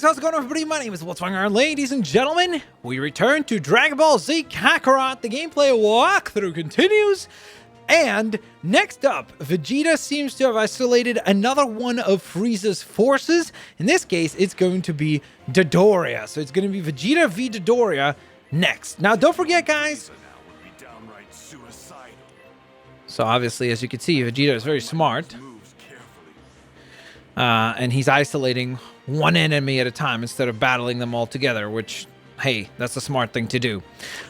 how's it going, everybody? My name is What's Going On, ladies and gentlemen. We return to Dragon Ball Z Kakarot. The gameplay walkthrough continues. And next up, Vegeta seems to have isolated another one of Frieza's forces. In this case, it's going to be Dodoria. So it's going to be Vegeta v Dodoria next. Now, don't forget, guys. So obviously, as you can see, Vegeta is very smart. And he's isolating one enemy at a time instead of battling them all together, which, hey, that's a smart thing to do.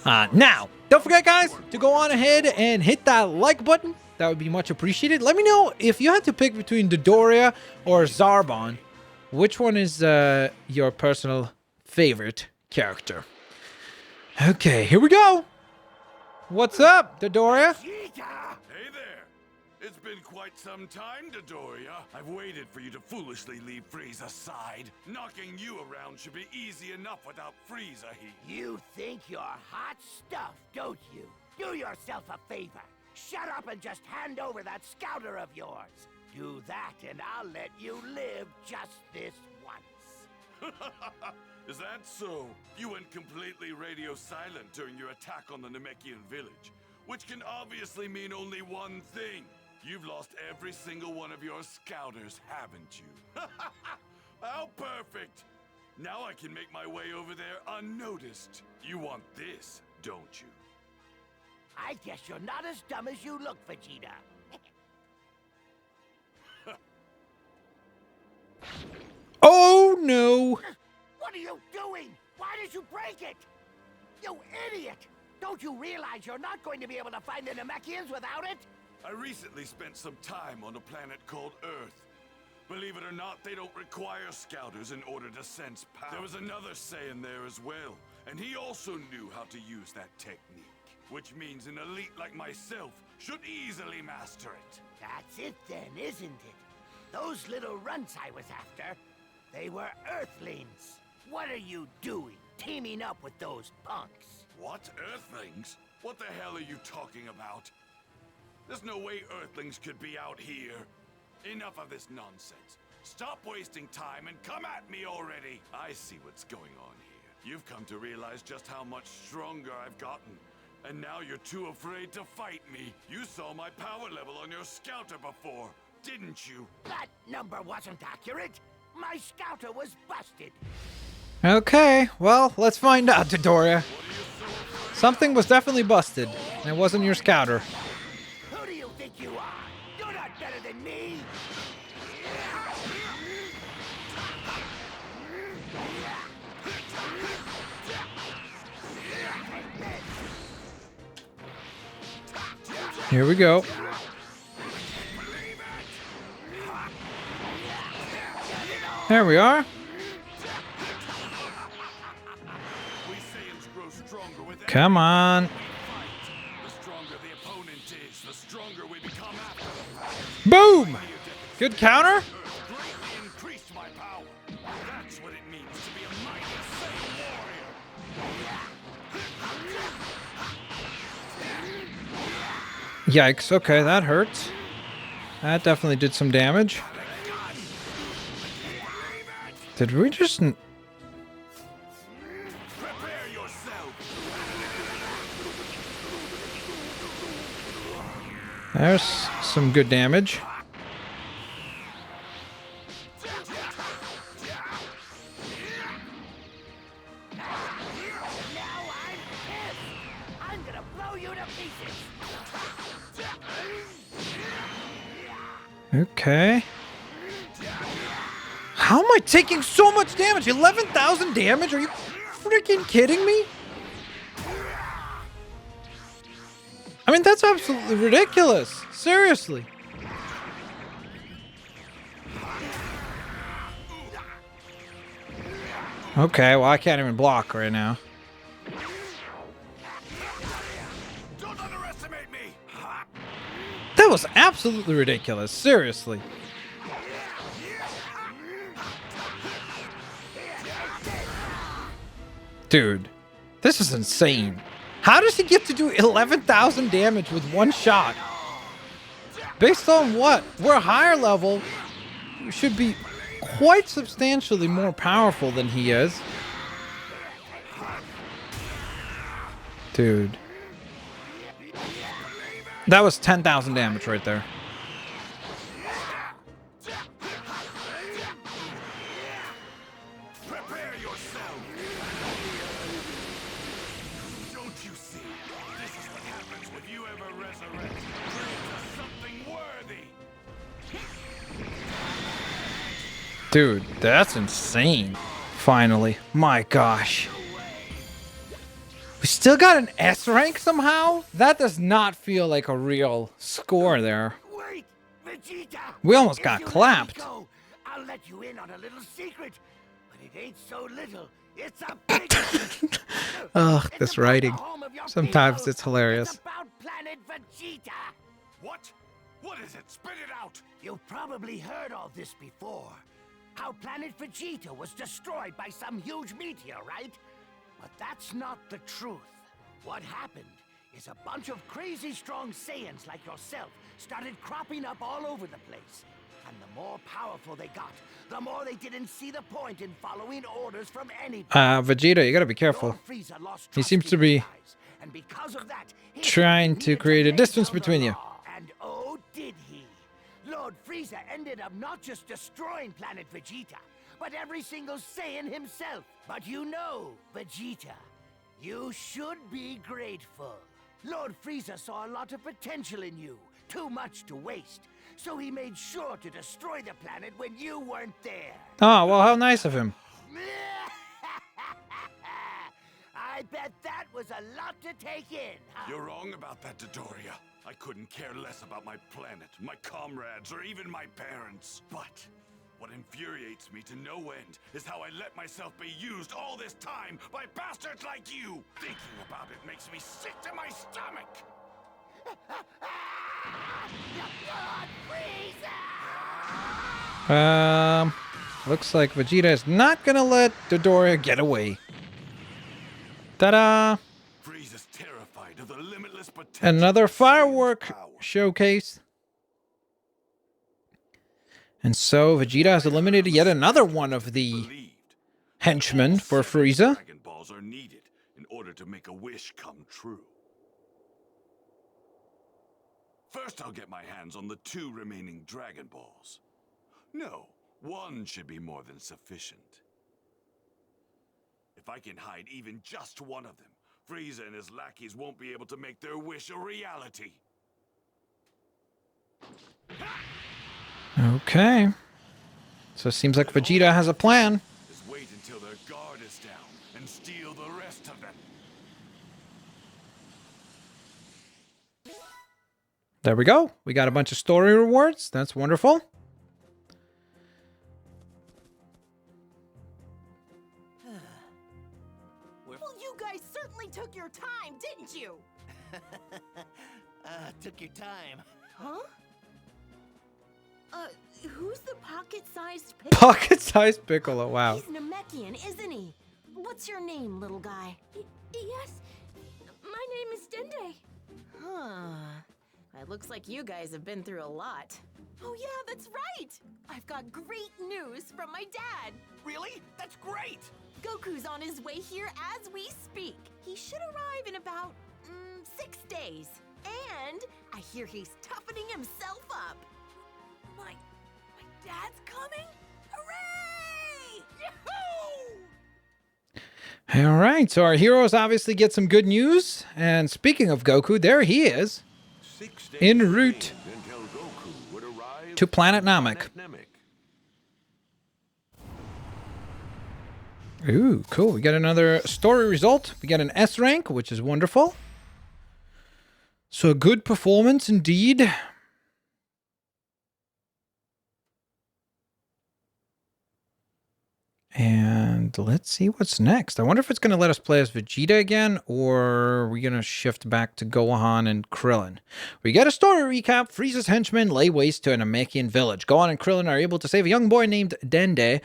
Now, don't forget, guys, to go on ahead and hit that like button. That would be much appreciated. Let me know if you had to pick between Dodoria or Zarbon. Which one is your personal favorite character? Okay, here we go. What's up, Dodoria? It's been quite some time, Dodoria. I've waited for you to foolishly leave Frieza aside. Knocking you around should be easy enough without Frieza heat. You think you're hot stuff, don't you? Do yourself a favor. Shut up and just hand over that scouter of yours. Do that and I'll let you live just this once. Is that so? You went completely radio silent during your attack on the Namekian village, which can obviously mean only one thing. You've lost every single one of your scouters, haven't you? How perfect! Now I can make my way over there unnoticed. You want this, don't you? I guess you're not as dumb as you look, Vegeta. Oh, no. What are you doing? Why did you break it? You idiot! Don't you realize you're not going to be able to find the Namekians without it? I recently spent some time on a planet called Earth. Believe it or not, they don't require scouters in order to sense power. There was another Saiyan there as well, and he also knew how to use that technique. Which means an elite like myself should easily master it. That's it then, isn't it? Those little runts I was after, they were Earthlings. What are you doing, teaming up with those punks? What? Earthlings? What the hell are you talking about? There's no way Earthlings could be out here. Enough of this nonsense. Stop wasting time and come at me already. I see what's going on here. You've come to realize just how much stronger I've gotten. And now you're too afraid to fight me. You saw my power level on your scouter before, didn't you? That number wasn't accurate. My scouter was busted. Okay, well, let's find out, Dodoria. Something was definitely busted, and it wasn't your scouter. Who do you think you are? You're not better than me. Here we go. There we are. Come on. Boom! Good counter. Yikes, okay, that hurts. That definitely did some damage. Did we just... There's some good damage. I'm gonna blow you to pieces. Okay. How am I taking so much damage? 11,000 damage? Are you freaking kidding me? I mean, that's absolutely ridiculous. Seriously. Okay, well, I can't even block right now. Don't underestimate me. That was absolutely ridiculous. Seriously. Dude, this is insane. How does he get to do 11,000 damage with one shot? Based on what? We're a higher level. We should be quite substantially more powerful than he is. Dude. That was 10,000 damage right there. Prepare yourself. Don't you see? This is what happens when you ever resurrect. Turn into something worthy. Dude, that's insane. Finally. My gosh. We still got an S rank somehow? That does not feel like a real score there. Wait, Vegeta! We almost If got you let me clapped. go, I'll let you in on a little secret, but it ain't so little. It's a big one. Ugh, It's this about writing. the home of your Sometimes people. it's hilarious. It's about planet Vegeta. What? What is it? Spit it out. You've probably heard all this before. How planet Vegeta was destroyed by some huge meteor, right? But that's not the truth. What happened is a bunch of crazy strong Saiyans like yourself started cropping up all over the place. And the more powerful they got, the more they didn't see the point in following orders from anybody. Vegeta, you gotta be careful. Lord Frieza lost He trust seems in to be his guys, and because of that, he trying to needed create a lay distance down the between you. law. And oh, did he? Lord Frieza ended up not just destroying planet Vegeta, but every single Saiyan himself. But you know, Vegeta, you should be grateful. Lord Frieza saw a lot of potential in you, too much to waste. So he made sure to destroy the planet when you weren't there. Oh, well, how nice of him. I bet that was a lot to take in, huh? You're wrong about that, Dodoria. I couldn't care less about my planet, my comrades, or even my parents. But what infuriates me to no end is how I let myself be used all this time by bastards like you. Thinking about it makes me sick to my stomach. Lord Frieza! Looks like Vegeta is not gonna let Dodoria get away. Ta-da! Frieza's terrified of the limitless potential. Another of Saiyan's firework power. showcase. And so Vegeta has eliminated yet another one of the Believed henchmen all for 7 Frieza. Dragon Balls are needed in order to make a wish come true. First, I'll get my hands on the 2 remaining Dragon Balls. No, 1 should be more than sufficient. If I can hide even just one of them, Frieza and his lackeys won't be able to make their wish a reality. Okay. So it seems like Vegeta has a plan. Just wait until their guard is down and steal the rest of them. There we go. We got a bunch of story rewards. That's wonderful. Well, you guys certainly took your time, didn't you? Took your time. Huh? Who's the pocket-sized pig? Pocket-sized Piccolo. Wow. He's Namekian, isn't he? What's your name, little guy? Yes, my name is Dende. Huh. It looks like you guys have been through a lot. Oh yeah, that's right! I've got great news from my dad! Really? That's great! Goku's on his way here as we speak. He should arrive in about 6 days. And I hear he's toughening himself up. My dad's coming? Hooray! Yahoo! All right. So our heroes obviously get some good news. And speaking of Goku, there he is. 6 days En route until Goku would arrive to Planet Namek. Ooh, cool. We got another story result. We got an S rank, which is wonderful. So a good performance indeed. And let's see what's next. I wonder if it's going to let us play as Vegeta again, or are we going to shift back to Gohan and Krillin? We get a story recap. Frieza's henchmen lay waste to an Namekian village. Gohan and Krillin are able to save a young boy named Dende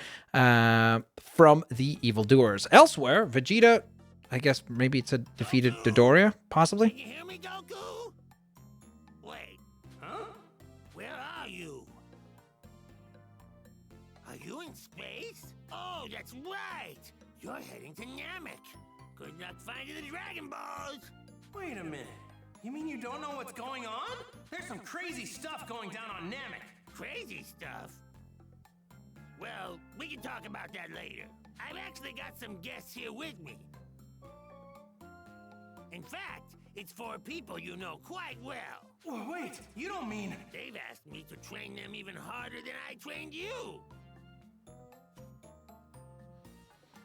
from the evildoers. Elsewhere, Vegeta, I guess maybe it's a defeated Dodoria, possibly? Can you hear me, Goku? Wait, huh? Where are you? Are you in space? Oh, that's right! You're heading to Namek. Good luck finding the Dragon Balls! Wait a minute. You mean you don't know what's going on? There's some crazy stuff going down on Namek. Crazy stuff? Well, we can talk about that later. I've actually got some guests here with me. In fact, it's 4 people you know quite well. Wait, you don't mean... They've asked me to train them even harder than I trained you.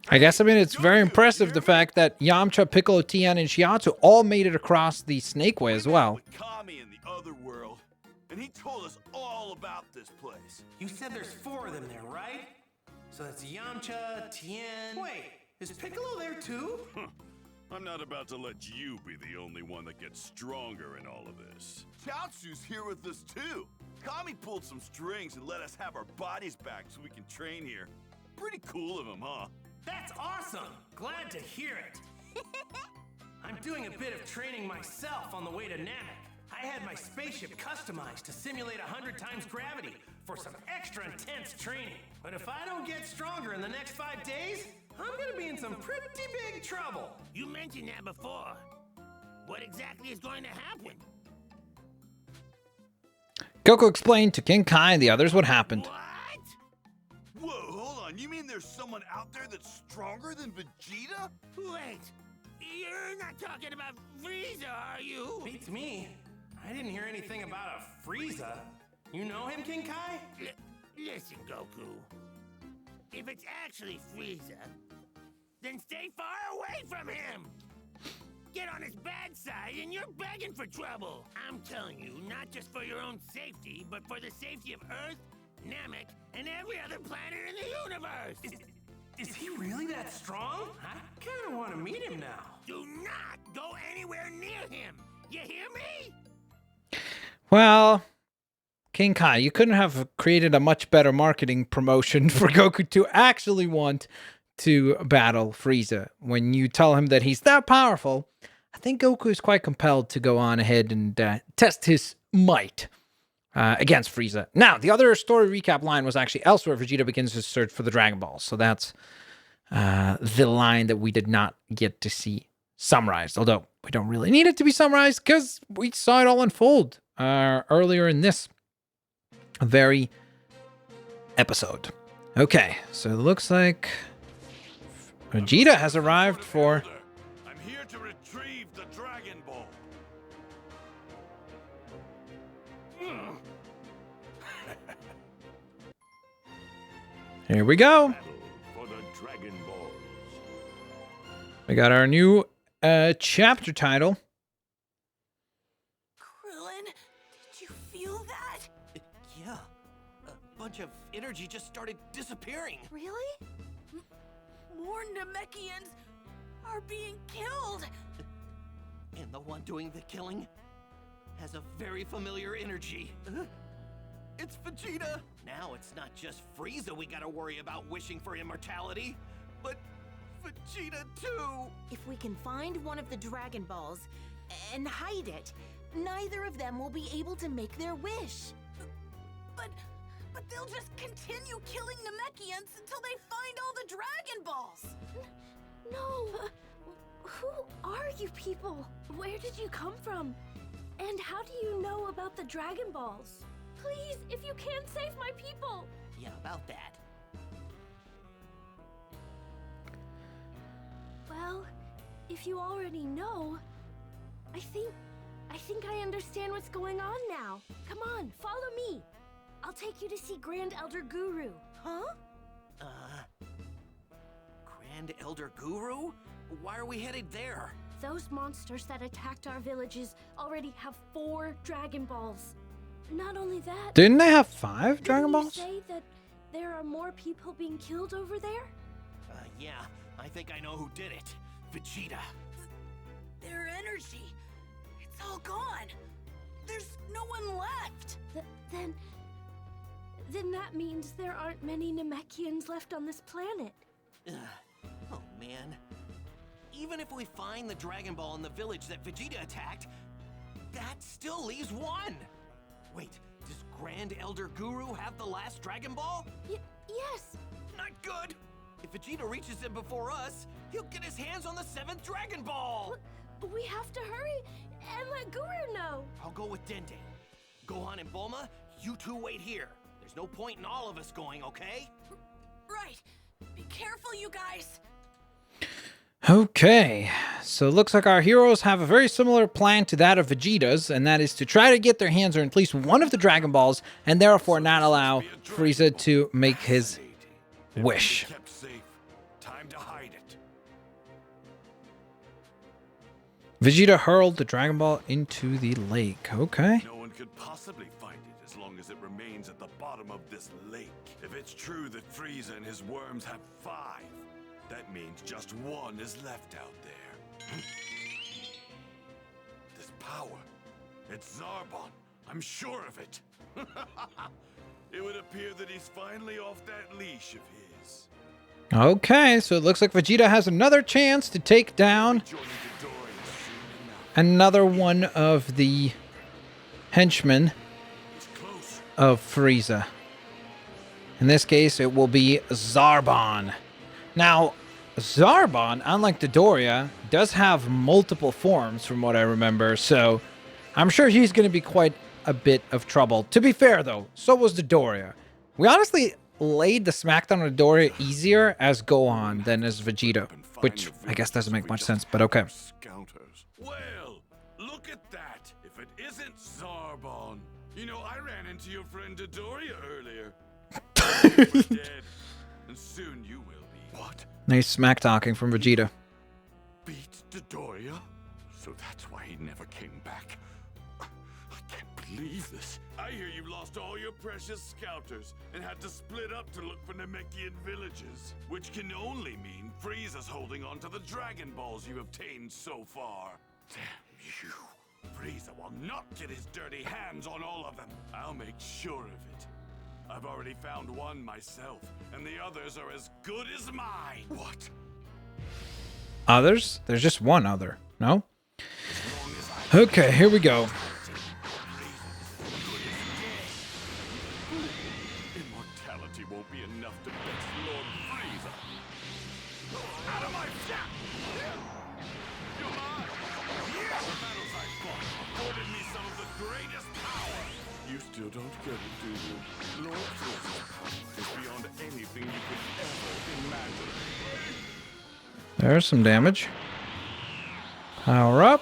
I guess, I mean, it's very impressive the fact that Yamcha, Piccolo, Tien, and Shiatsu all made it across the Snake Way as well. With Kami in the other world, and he told us all about this place. You said there's 4 of them there, right? So that's Yamcha, Tien... Wait, is Piccolo there too? I'm not about to let you be the only one that gets stronger in all of this. Chaozu's here with us too. Kami pulled some strings and let us have our bodies back so we can train here. Pretty cool of him, huh? That's awesome! Glad to hear it. I'm doing a bit of training myself on the way to Namek. I had my spaceship customized to simulate 100 times gravity for some extra intense training. But if I don't get stronger in the next 5 days, I'm gonna be in some pretty big trouble. You mentioned that before. What exactly is going to happen? Goku explained to King Kai and the others what happened. What? Whoa, hold on. You mean there's someone out there that's stronger than Vegeta? Wait, you're not talking about Frieza, are you? Beats me. I didn't hear anything about a Frieza. You know him, King Kai? Listen, Goku. If it's actually Frieza, then stay far away from him! Get on his bad side and you're begging for trouble! I'm telling you, not just for your own safety, but for the safety of Earth, Namek, and every other planet in the universe! Is he really that strong? I kinda wanna meet him now. Do not go anywhere near him! You hear me? Well, King Kai, you couldn't have created a much better marketing promotion for Goku to actually want to battle Frieza. When you tell him that he's that powerful, I think Goku is quite compelled to go on ahead and test his might against Frieza. Now, the other story recap line was actually elsewhere. Vegeta begins his search for the Dragon Balls. So that's the line that we did not get to see summarized. Although we don't really need it to be summarized because we saw it all unfold earlier in this very episode. Okay, so it looks like Vegeta has arrived for... I'm here to retrieve the Dragon Ball. Here we go. Battle for the Dragon Balls. We got our new chapter title. Krillin, did you feel that? Yeah, a bunch of energy just started disappearing. Really? More Namekians are being killed! And the one doing the killing has a very familiar energy. It's Vegeta! Now it's not just Frieza we gotta worry about wishing for immortality, but Vegeta too! If we can find one of the Dragon Balls and hide it, neither of them will be able to make their wish. But they'll just continue killing Namekians until they find all the Dragon Balls! No! Who are you people? Where did you come from? And how do you know about the Dragon Balls? Please, if you can, save my people! Yeah, about that. Well, if you already know, I think I understand what's going on now. Come on, follow me. I'll take you to see Grand Elder Guru. Huh? Grand Elder Guru? Why are we headed there? Those monsters that attacked our villages already have 4 Dragon Balls. Not only that, Didn't they have 5 Dragon Balls? Didn't you say that there are more people being killed over there? Yeah, I think I know who did it. Vegeta. Their energy, it's all gone. There's no one left. Then that means there aren't many Namekians left on this planet. Oh man. Even if we find the Dragon Ball in the village that Vegeta attacked, that still leaves 1. Wait, does Grand Elder Guru have the last Dragon Ball? Yes, good. If Vegeta reaches him before us, he'll get his hands on the 7th Dragon Ball. We have to hurry and let Guru know. I'll go with Dende. Gohan and Bulma, you two wait here. There's no point in all of us going, okay? Right. Be careful, you guys. Okay, so it looks like our heroes have a very similar plan to that of Vegeta's, and that is to try to get their hands on at least one of the Dragon Balls, and therefore not allow Frieza to make his wish. Kept safe. Time to hide it. Vegeta hurled the Dragon Ball into the lake. Okay. No one could possibly find it as long as it remains at the bottom of this lake. If it's true that Frieza and his worms have 5, that means just 1 is left out there. This power, it's Zarbon. I'm sure of it. It would appear that he's finally off that leash of his. Okay, so it looks like Vegeta has another chance to take down Joining Dodoria soon enough. another one of the henchmen He's close. of Frieza. In this case, it will be Zarbon. Now, Zarbon, unlike Dodoria, does have multiple forms from what I remember, so I'm sure he's going to be quite a bit of trouble. To be fair, though, so was Dodoria. We honestly laid the smackdown on Dodoria easier as Gohan than as Vegeta, which I guess doesn't make much sense, but okay. Scouters. Well, look at that. If it isn't Zarbon. You know, I ran into your friend Dodoria earlier. He's dead. And soon you will be. What? Nice smack talking from Vegeta. Beat Dodoria? So that's why he never came back. I can't believe this. I hear you lost all your precious scouters and had to split up to look for Namekian villages, which can only mean Frieza's holding on to the Dragon Balls you've obtained so far. Damn you. Frieza will not get his dirty hands on all of them. I'll make sure of it. I've already found one myself, and the others are as good as mine. What? Others? There's just one other, no? Okay, here we go. Immortality won't be enough to fix Lord Frieza. Out of my shop! You're mine! The battles I fought afforded me some of the greatest power. You still don't get it, do you? Lord Frieza's power is beyond anything you could ever imagine. There's some damage. Power up.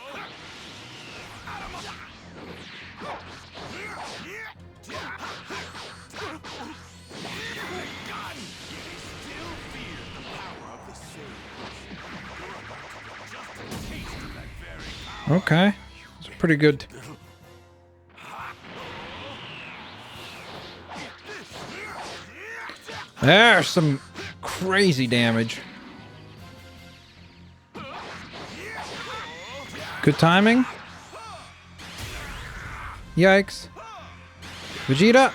Okay. It's pretty good. There's some crazy damage. Good timing. Yikes. Vegeta.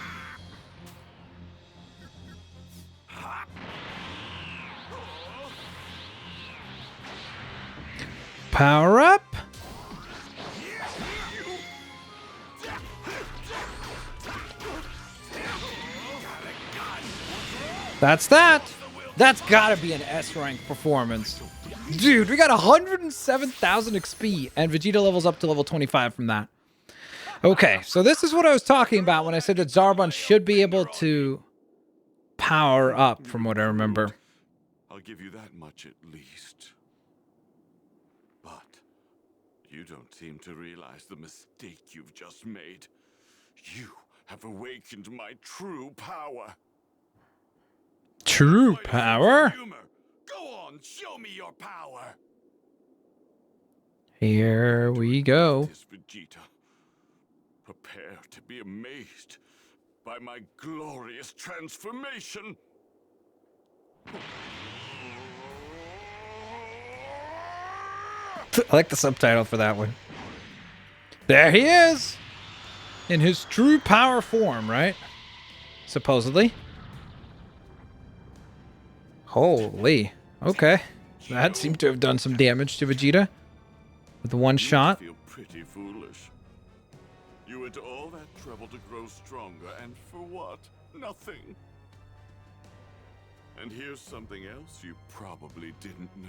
Power up. That's that. That's gotta be an S rank performance. Dude, we got 107,000 XP, and Vegeta levels up to level 25 from that. Okay, so this is what I was talking about when I said that Zarbon should be able to power up, from what I remember. I'll give you that much at least. But you don't seem to realize the mistake you've just made. You have awakened my true power. True Why do you power? humor? Go on, show me your power. Here we go. This Vegeta. Prepare to be amazed by my glorious transformation. I like the subtitle for that one. There he is! In his true power form, right? Supposedly. Holy. Okay. That seemed to have done some damage to Vegeta. With the one shot. You feel pretty foolish. You went to all that trouble to grow stronger, and for what? Nothing. And here's something else you probably didn't know.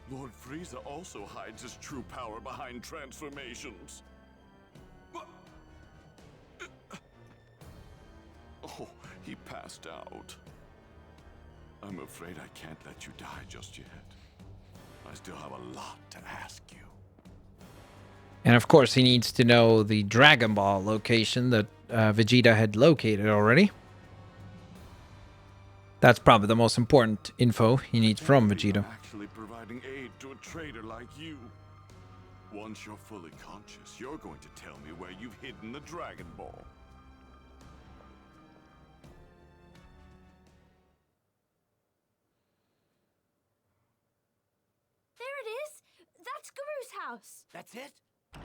Lord Frieza also hides his true power behind transformations. What? Oh, he passed out. I'm afraid I can't let you die just yet. I still have a lot to ask you. And of course, he needs to know the Dragon Ball location that Vegeta had located already. That's probably the most important info he needs from Vegeta. Actually providing aid to a traitor like you. Once you're fully conscious, you're going to tell me where you've hidden the Dragon Ball. There it is! That's Guru's house! That's it? Hey,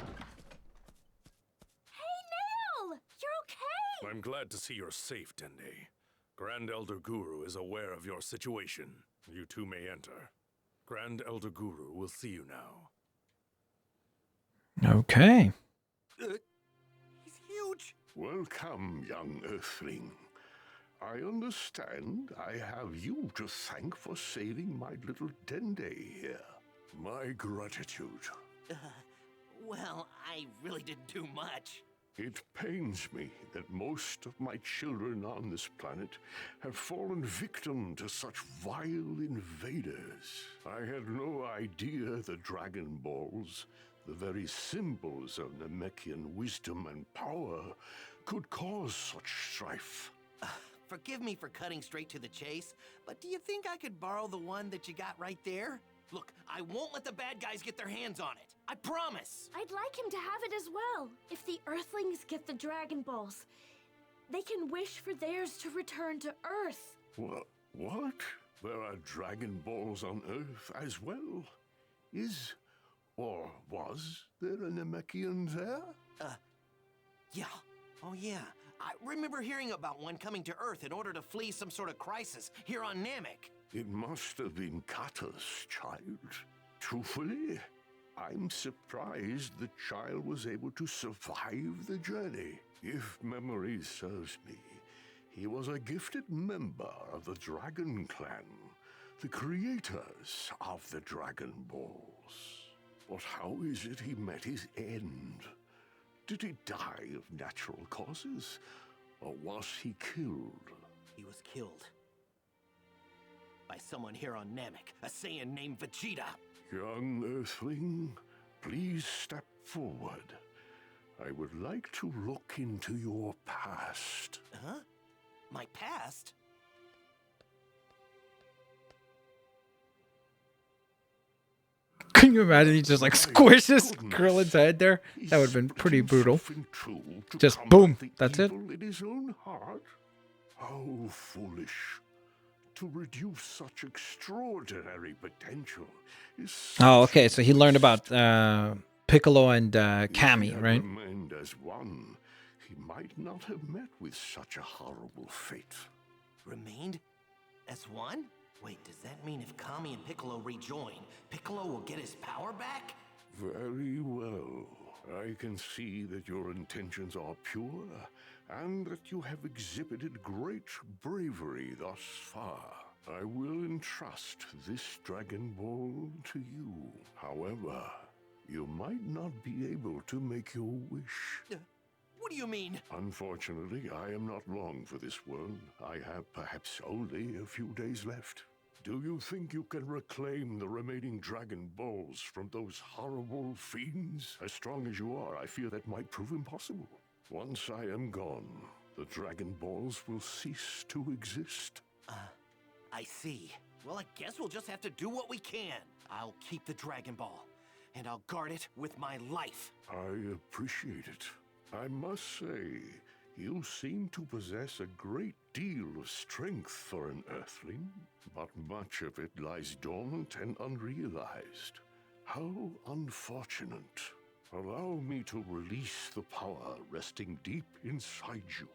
Nail! You're okay! I'm glad to see you're safe, Dende. Grand Elder Guru is aware of your situation. You two may enter. Grand Elder Guru will see you now. Okay. He's huge! Welcome, young Earthling. I understand I have you to thank for saving my little Dende here. My gratitude. Well, I really didn't do much. It pains me that most of my children on this planet have fallen victim to such vile invaders. I had no idea the Dragon Balls, the very symbols of Namekian wisdom and power, could cause such strife. Forgive me for cutting straight to the chase, but do you think I could borrow the one that you got right there? Look, I won't let the bad guys get their hands on it. I promise. I'd like him to have it as well. If the Earthlings get the Dragon Balls, they can wish for theirs to return to Earth. What? There are Dragon Balls on Earth as well? Is, or was, there a Namekian there? Yeah. Oh, yeah. I remember hearing about one coming to Earth in order to flee some sort of crisis here on Namek. It must have been Kata's child. Truthfully, I'm surprised the child was able to survive the journey. If memory serves me, he was a gifted member of the Dragon Clan, the creators of the Dragon Balls. But how is it he met his end? Did he die of natural causes, or was he killed? He was killed. By someone here on Namek, a Saiyan named Vegeta. Young Earthling, please step forward. I would like to look into your past. Huh? My past? Can you imagine he just like squishes Krillin's head there? That would have been pretty brutal. Just boom, that's it. In his own heart? How foolish. To reduce such extraordinary potential is... Oh, okay, so he learned about Piccolo and Kami, right? Remained as one, he might not have met with such a horrible fate. Remained as one? Wait, does that mean if Kami and Piccolo rejoin, Piccolo will get his power back? Very well. I can see that your intentions are pure, and that you have exhibited great bravery thus far. I will entrust this Dragon Ball to you. However, you might not be able to make your wish. What do you mean? Unfortunately, I am not long for this world. I have perhaps only a few days left. Do you think you can reclaim the remaining Dragon Balls from those horrible fiends? As strong as you are, I fear that might prove impossible. Once I am gone, the Dragon Balls will cease to exist. I see. Well, I guess we'll just have to do what we can. I'll keep the Dragon Ball, and I'll guard it with my life. I appreciate it. I must say, you seem to possess a great deal of strength for an Earthling, but much of it lies dormant and unrealized. How unfortunate. Allow me to release the power resting deep inside you.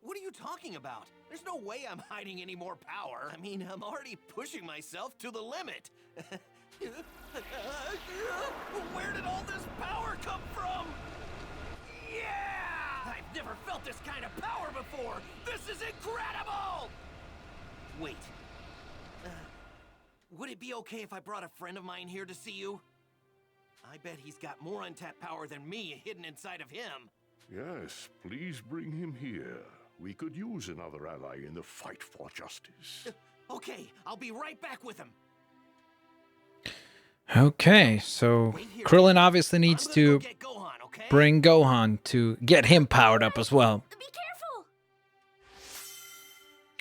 What are you talking about? There's no way I'm hiding any more power. I mean, I'm already pushing myself to the limit. Where did all this power come from? Yeah! I've never felt this kind of power before! This is incredible! Wait. Would it be okay if I brought a friend of mine here to see you? I bet he's got more untapped power than me hidden inside of him. Yes, please bring him here. We could use another ally in the fight for justice. Okay, I'll be right back with him. Okay, so Krillin obviously needs to bring Gohan to get him powered up as well. Be careful!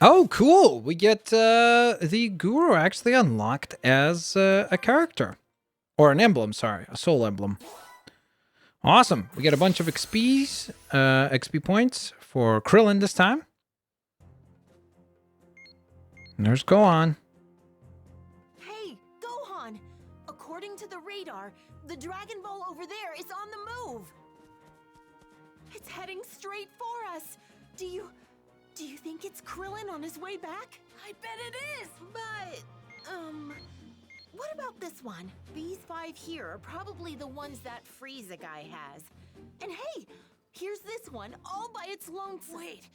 Oh, cool! We get the Guru actually unlocked as a character. Or an emblem, sorry. A soul emblem. Awesome. We get a bunch of XP points for Krillin this time. And there's Gohan. Hey, Gohan! According to the radar, the Dragon Ball over there is on the move. It's heading straight for us. Do you think it's Krillin on his way back? I bet it is. But, what about this one? These 5 here are probably the ones that Frieza guy has. And hey, here's this one all by its lonesome. Wait,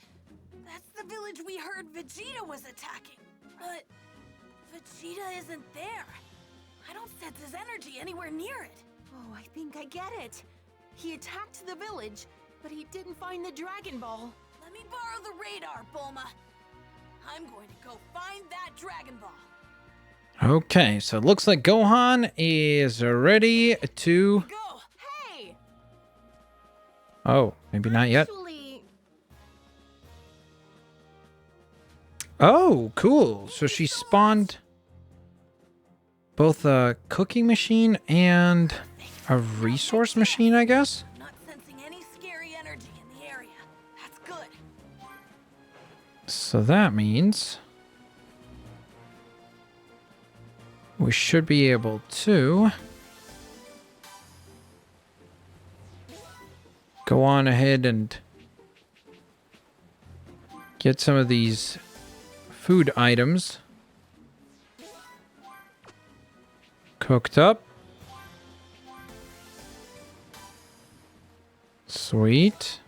that's the village we heard Vegeta was attacking. But Vegeta isn't there. I don't sense his energy anywhere near it. Oh, I think I get it. He attacked the village, but he didn't find the Dragon Ball. Let me borrow the radar, Bulma. I'm going to go find that Dragon Ball. Okay, so it looks like Gohan is ready to... Go! Hey! Oh, maybe not yet. Actually, Oh, cool. So she spawned both a cooking machine and a resource machine, I guess? I'm not sensing any scary energy in the area. That's good. So that means we should be able to go on ahead and get some of these food items cooked up. Sweet.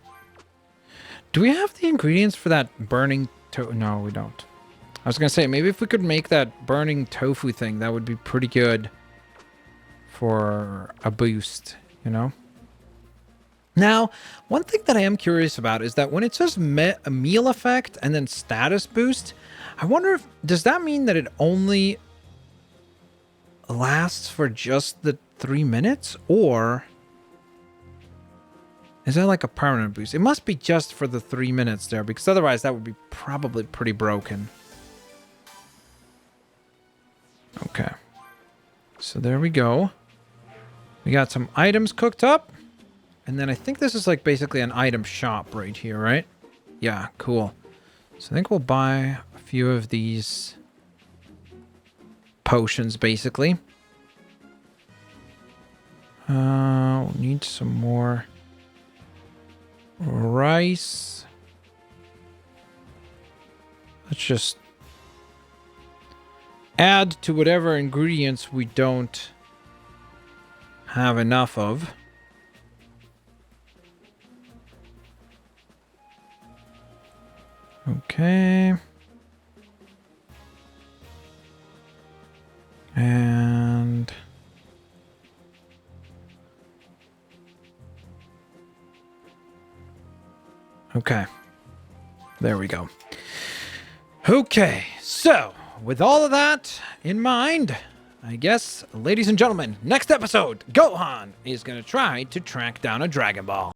Do we have the ingredients for that burning tofu? No, we don't. I was going to say, maybe if we could make that burning tofu thing, that would be pretty good for a boost, you know? Now, one thing that I am curious about is that when it says a meal effect and then status boost, I wonder if, does that mean that it only lasts for just the 3 minutes, or is that like a permanent boost? It must be just for the 3 minutes there, because otherwise that would be probably pretty broken. Okay. So there we go. We got some items cooked up. And then I think this is like basically an item shop right here, right? Yeah, cool. So I think we'll buy a few of these potions, basically. We'll need some more rice. Let's just add to whatever ingredients we don't have enough of. Okay. And okay. There we go. Okay, so with all of that in mind, I guess, ladies and gentlemen, next episode, Gohan is going to try to track down a Dragon Ball.